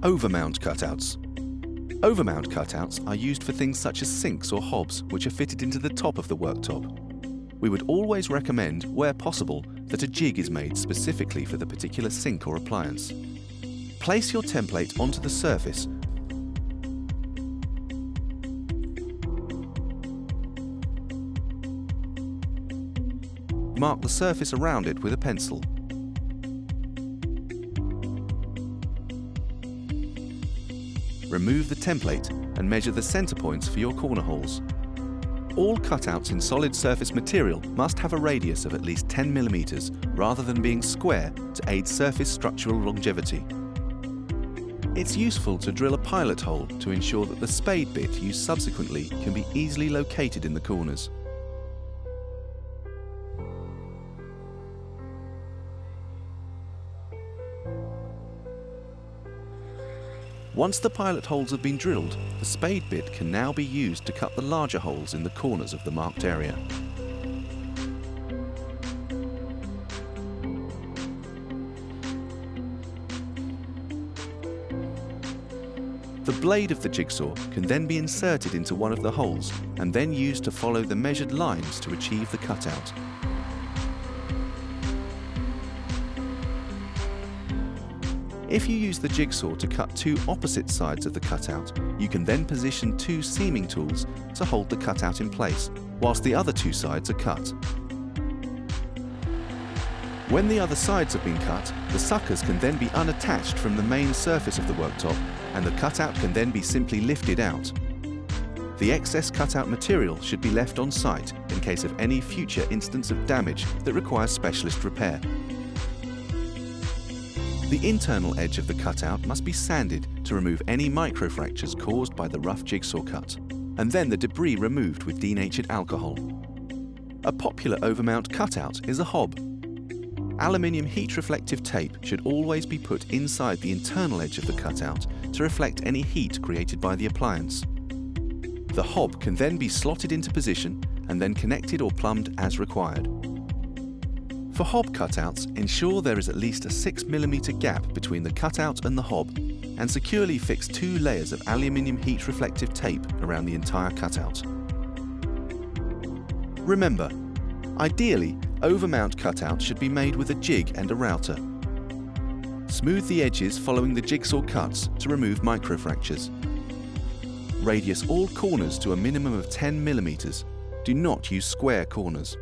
Overmount cutouts. Overmount cutouts are used for things such as sinks or hobs, which are fitted into the top of the worktop. We would always recommend, where possible, that a jig is made specifically for the particular sink or appliance. Place your template onto the surface. Mark the surface around it with a pencil. Remove the template and measure the center points for your corner holes. All cutouts in solid surface material must have a radius of at least 10 mm rather than being square to aid surface structural longevity. It's useful to drill a pilot hole to ensure that the spade bit used subsequently can be easily located in the corners. Once the pilot holes have been drilled, the spade bit can now be used to cut the larger holes in the corners of the marked area. The blade of the jigsaw can then be inserted into one of the holes and then used to follow the measured lines to achieve the cutout. If you use the jigsaw to cut two opposite sides of the cutout, you can then position two seaming tools to hold the cutout in place, whilst the other two sides are cut. When the other sides have been cut, the suckers can then be unattached from the main surface of the worktop, and the cutout can then be simply lifted out. The excess cutout material should be left on site in case of any future instance of damage that requires specialist repair. The internal edge of the cutout must be sanded to remove any microfractures caused by the rough jigsaw cut, and then the debris removed with denatured alcohol. A popular overmount cutout is a hob. Aluminium heat-reflective tape should always be put inside the internal edge of the cutout to reflect any heat created by the appliance. The hob can then be slotted into position and then connected or plumbed as required. For hob cutouts, ensure there is at least a 6 mm gap between the cutout and the hob, and securely fix 2 layers of aluminium heat-reflective tape around the entire cutout. Remember, ideally, overmount cutouts should be made with a jig and a router. Smooth the edges following the jigsaw cuts to remove microfractures. Radius all corners to a minimum of 10 mm. Do not use square corners.